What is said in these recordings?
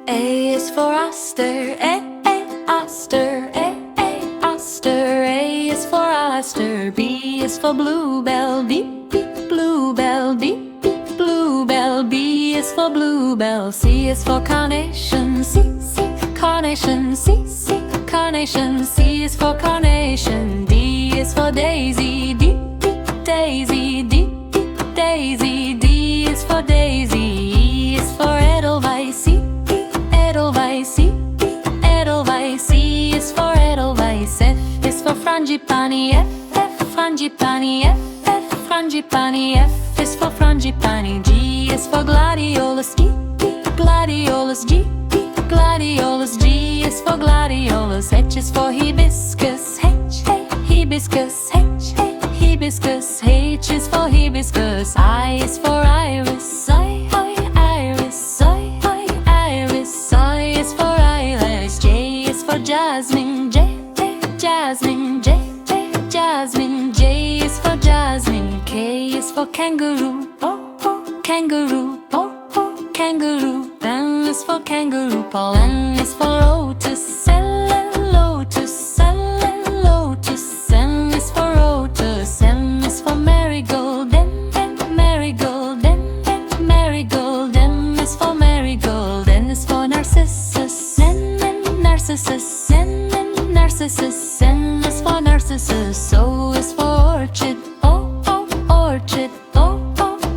A is for Oster, Oster, Oster. A is for Oster. B is for Bluebell, B, Bluebell, B, Bluebell. B is for Bluebell. C is for Carnation, C, Carnation, C, Carnation. C is for Carnation. D is for Daisy, D, Daisy, D, Daisy. D is for Daisy. E is for Edelweiss, Edelweiss, Edelweiss. E is for Edelweiss. F is for Frangipani, F, Frangipani, F, Frangipani. F is for Frangipani. G is for Gladiolus, G, Gladiolus, G, Gladiolus. G is for Gladiolus. H is for Hibiscus, H, Hibiscus, H, Hibiscus. H is for Hibiscus. I is for Iris, Iris, Iris. I is for eyelash. J is for Jasmine, J, Jasmine, J, Jasmine. J is for Jasmine. K is for Kangaroo, Kangaroo, Kangaroo. N is for Kangaroo. Paul. N is for Lotus, Lotus, Lotus. N is for Lotus. M is for Marigold, Marigold, Marigold. M is for Marigold. N is for Narcissus, Narcissus, Narcissus. N is for Narcissus. O is for Orchid, Orchid,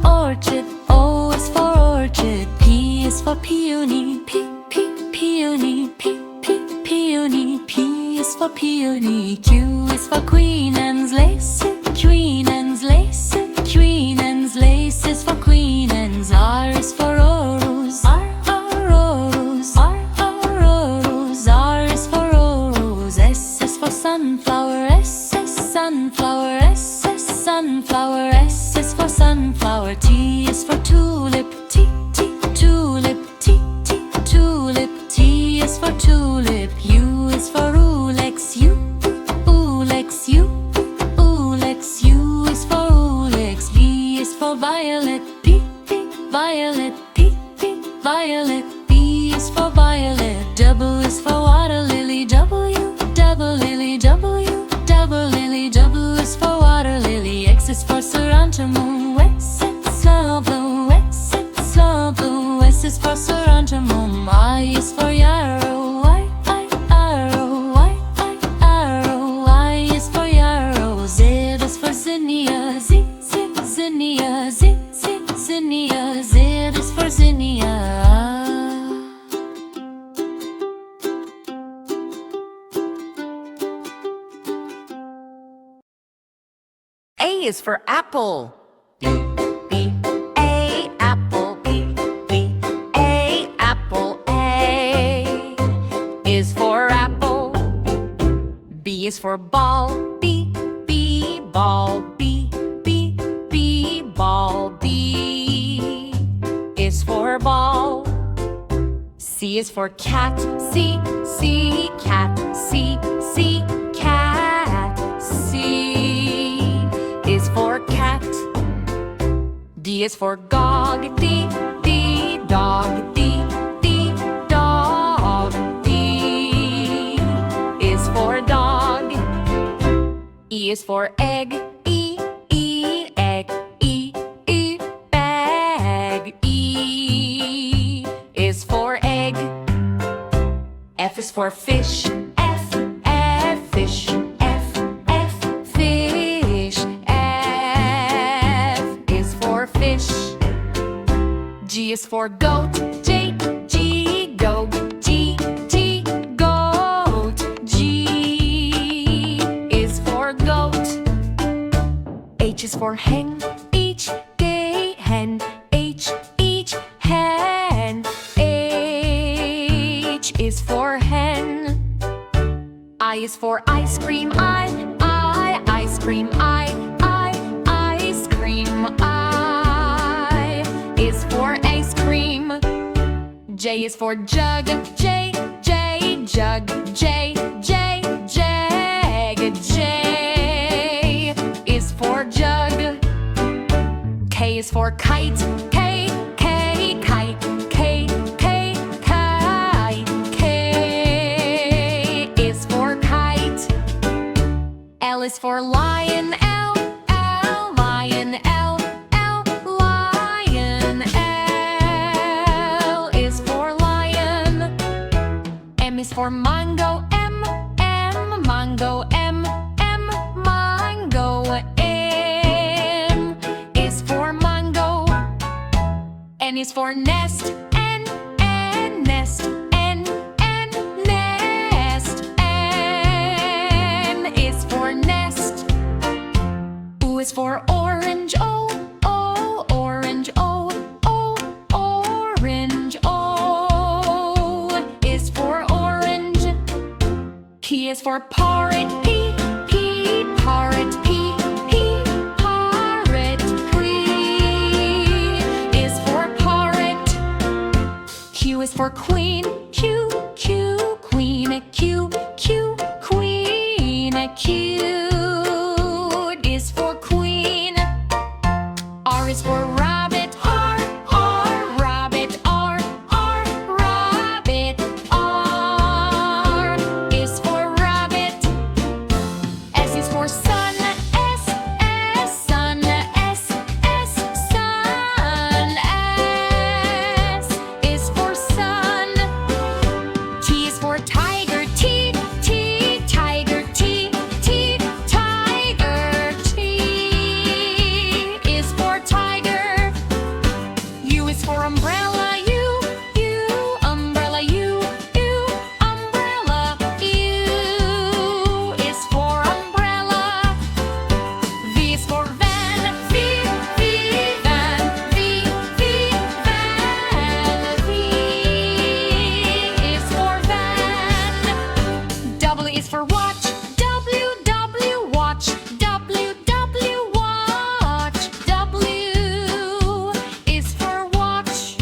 Orchid. O is for Orchid. P is for Peony, Peony, Peony. P is for Peony. Q is for Queen Anne's Lace, Queen Anne's Lace, Queen Anne's Lace is for Queen Anne's. R is for Rose, Rose, Rose. R is for Rose. S is for Sunflower, S, Sunflower, S, Sunflower. S is for Sunflower. T is for Tulip, T, Tulip, T, Tulip. T is for Tulip. U is for Ulex, U, Ulex, U, Ulex. U is for Ulex. V is for Violet, P, Violet, P, Violet. B is for Violet. W is for Water Lily, W, double lily, W, double lily. W is for Water Lily. X is for Sarantamum, X, Slumble, X, Slumble. S is for Sarantamum. I is for Yarrow, Y, Arrow, Y, Arrow. I is for Yarrow. Z is for Zinnia, Z, Zinnia, Z, Zinnia. Z is for Zinnia. A is for Apple. B, A, apple, B, A, apple. A is for apple. B is for ball, B, ball, B, ball. B is for ball. C is for cat, C, cat, C, cat. C is for cat. D is for dog, D, dog, D, dog. D is for dog. E is for egg, E, egg, E, bag. E is for egg. F is for fish, F, fish, F, fish. F is for fish. G is for goat, G, goat, G, goat. G is for goat. H is for hen, H, hen, H, hen. H is for hen. I is for ice cream, I, ice cream, I, ice cream. I is for ice cream. J is for jug, J, jug, J, jag. J is for jug. K is for kite, K, kite, K, kite. for lion, L, L, lion, L, L, lion. L is for lion. M is for mango, M, M, mango, M, M, mango. M is for mango. N is for nest, N, N, nest, N, N, nest. N is for nest. O is for orange, O, O, orange, O, O, orange. O is for orange. P is for parrot, P, P, parrot, P, P, parrot. P is for parrot. Q is for queen, Q, Q, queen, Q, Q, queen. Q is for queen. R is for rabbit, R, R, rabbit, R, R, rabbit. R is for rabbit. S is for sun, S, S, sun, S, S, sun. S is for sun. T is for tiger, T, T, tiger, T, T, tiger. T is for tiger. U is for umbrella, U, U, umbrella, U, U, umbrella. U is for umbrella. V is for van, V, V, van, V, V, van. V is for van. W is for watch, W, W, watch, W, W, watch. W is for watch.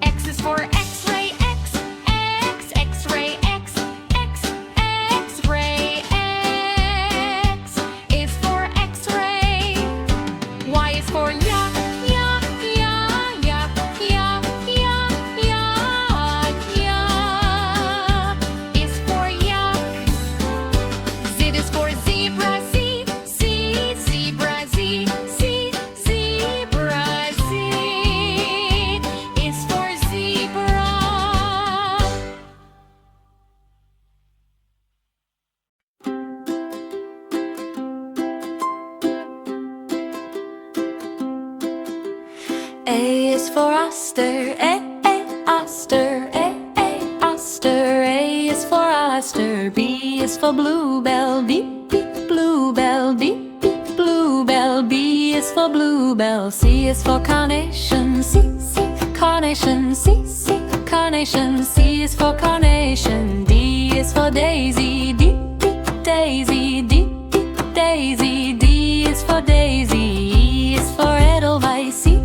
X is for X-ray, X, X, X-ray, X, X, X-ray. X is for X-ray. Y is for yak, yak, yak, yak, yak, yak, yak, yak is for yak. Z is for zebra, Z, Z, zebra, Z, Z, zebra. Z is for zebra. A is for Oster, A, Oster, A, Oster. A is for Oster, B is for Bluebell, B, B, Bluebell, B, B, Bluebell. B is for Bluebell. C is for Carnation, C, C, Carnation, C, C, Carnation. C is for Carnation. D is for Daisy, D, D, Daisy, D, D, Daisy. D is for Daisy. E is for Edelweiss, C,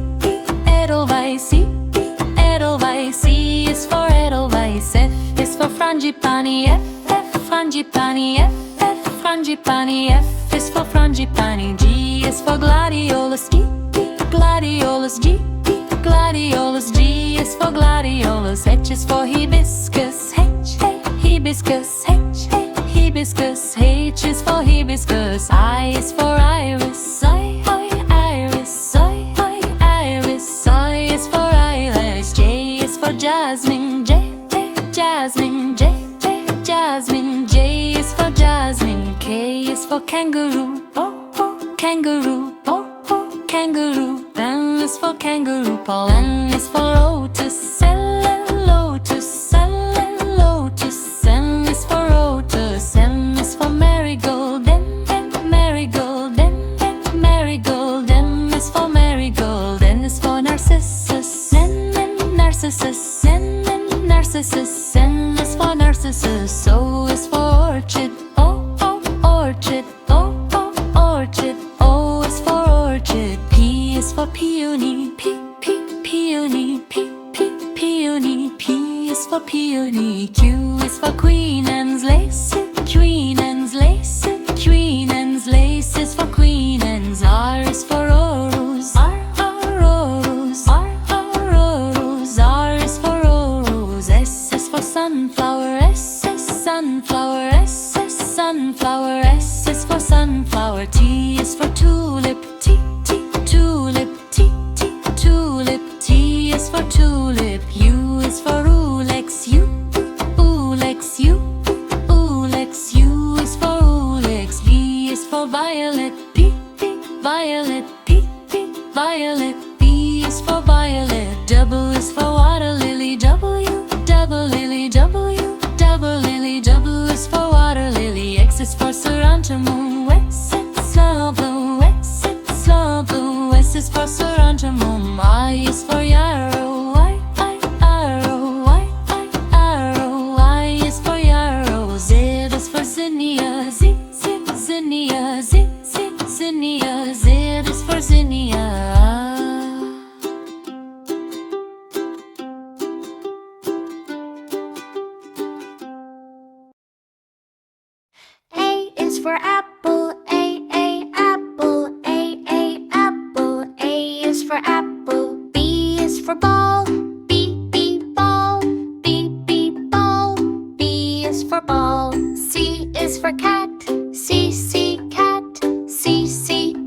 Edelweiss, Edelweiss. E is for Edelweiss. F is for Frangipani, F, F, Frangipani, F, F, Frangipani. F is for Frangipani. G is for Gladiolus, G, G, Gladiolus, G, G, Gladiolus. G is for Gladiolus. H is for Hibiscus, H, H, Hibiscus, H, H, Hibiscus. H is for Hibiscus. I is for Iris, I, Iris, I, Iris. I is for eyelash. J is for Jasmine, J, J, Jasmine, J, J, Jasmine. J is for Jasmine. K is for kangaroo, O, O, kangaroo, O, O, kangaroo. N is for kangaroo. Paul. N is for Otis, L, Lotus, L, Lotus. N is for Otis. M is for Marigold, M, M, Marigold, M, M, Marigold. M is for Marigold. N is for Narcissus, N, N, Narcissus, N, N, Narcissus. N is for Narcissus. O is for Orchid, O, O, Orchid, O, O, Orchid. O is for Orchid. P is for Peony, P, P, Peony, P, P, Peony. P is for Peony. Q is for Queen Anne's Lace, Queen Anne's Lace, Queen Anne's Lace is for Queen Anne's. R is for Orus, R, R, Orus, R, R, Orus. R is for Orus. S is for Sunflower, S, S, Sunflower, S, S, Sunflower. S is for is for tulip, T, T, tulip, T, T, tulip. T is for tulip. U is for ulex, U, ulex, U, ulex. U is for ulex. V is for violet, P, P, violet, P, P, violet. V is for violet. W is for water lily, W, double lily, W, double lily. W is for water lily. X is for chrysanthemum, X, slow blue, X, slow blue. S is for chrysanthemum. I is for yarrow, Y, arrow, Y, arrow. I is for yarrow. Z is for zinnia, Z, zinnia, Z, zinnia. Z is for zinnia. A is for apple, A, apple, A, apple. A is for apple. B is for ball, B, ball, B, ball. B is for ball. C is for cat, C, cat, C,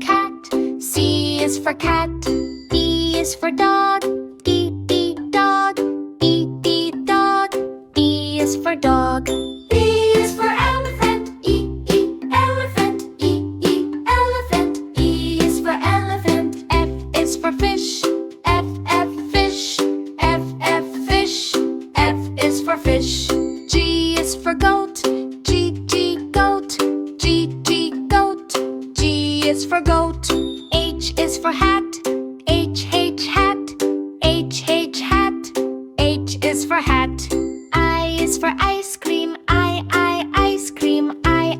cat. C is for cat. D is for dog, D, dog, D, dog. D is for dog. E is for elephant, E, elephant, E, elephant. E is for elephant. F is for fish, F, fish, F, fish. F is for fish. G is for goat, G, goat, G, goat. G is for goat. H is for hat, H, hat, H, hat. H is for hat. I is for ice cream, I, ice cream, I,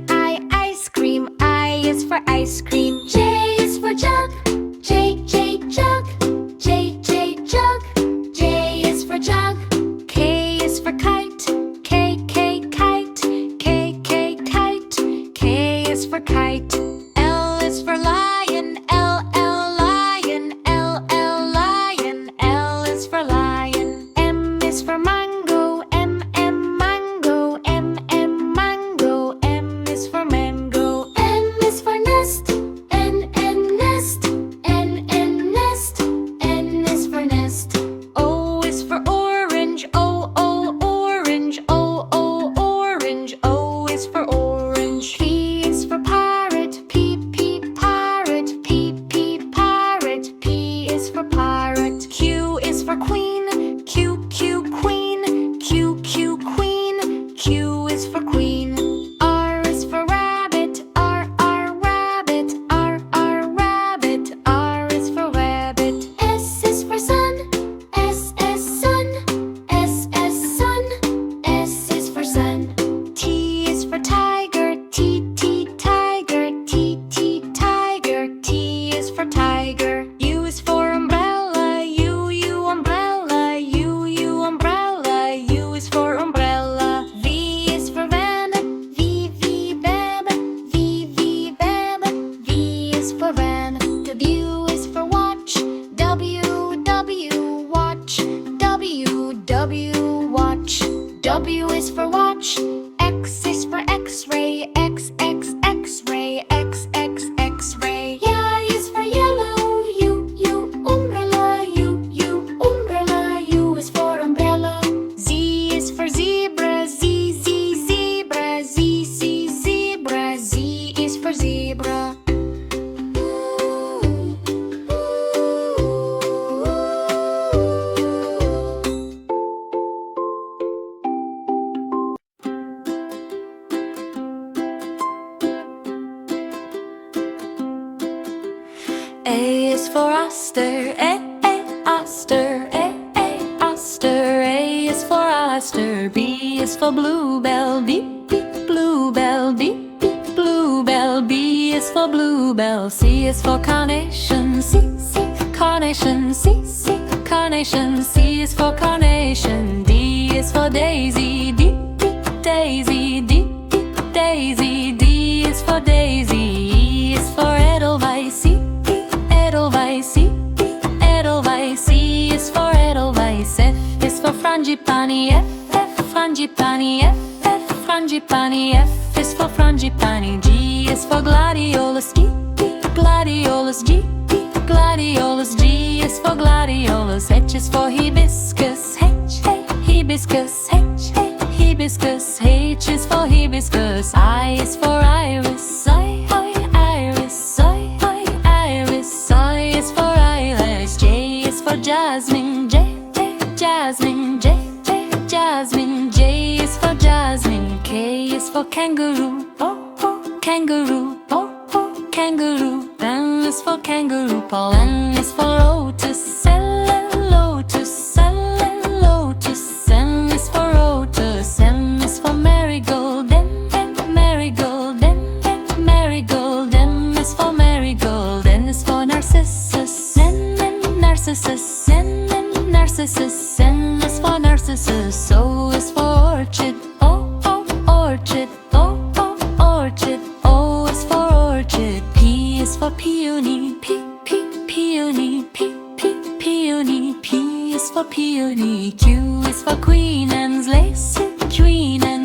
ice cream. I is for ice cream. J is for jug, J, jug, J, jug. J is for jug. K is for kite, K, kite, K, kite. K is for kite. L is for lion, L, lion, L, lion. L is for lion. M is for mango, M, mango, M, mango. M is for mango. N is for nest, N, nest, N, nest. N is for nest. O is for orange, O, orange, O, orange. O is for orange. P is for parrot, P, parrot, P, parrot. P is for parrot. Q is for queen, Q, queen, Q, queen. Q is for queen. R is for rabbit, R, rabbit, R, rabbit. R is for rabbit. S is for sun, S, sun, S, sun. S is for sun. T is for tiger, T, tiger, T, tiger. T is for tiger. U is for umbrella, U, umbrella, U, umbrella. U is for umbrella. V is for van, V, van, V, van. V is for van. W is for watch, W, watch, W, watch. W is for watch. X is for X-ray, X, X-ray, X, X-ray. Y is for yellow, U, umbrella, U, umbrella. U is for umbrella. Z is for zebra, Z, zebra, Z, zebra. Z is for zebra. A is for oster, oster, oster. A is for oster. B is for bluebell, B, bluebell, B, bluebell. B is for bluebell. C is for carnation, C, carnation, C, carnation. C is for carnation. D is for daisy, D, daisy, D, daisy. D is for daisy. E is for edelweiss, Edelweiss, Edelweiss. E is for edelweiss. F is for frangipani, F, frangipani, F, frangipani. F is for frangipani. G is for gladiolus, gladiolus, G, gladiolus. G is for gladiolus. H is for hibiscus, H, hibiscus, H, hibiscus. H is for hibiscus. I is for iris, iris, iris. I is for eyelash. J is for jasmine, J, jasmine, J, jasmine. J is for jasmine. K is for kangaroo, kangaroo, kangaroo. N is for kangaroo. Paul. N is for lotus, lotus, lotus. M is for lotus. M is for marigold, marigold, marigold. M is for marigold. N is for narcissus, narcissus, narcissus. N is for narcissus. O is for orchid, orchid, orchid. O is for orchid. P is for peony, peony, peony. P is for peony. Q is for queen anne's lace, queen anne's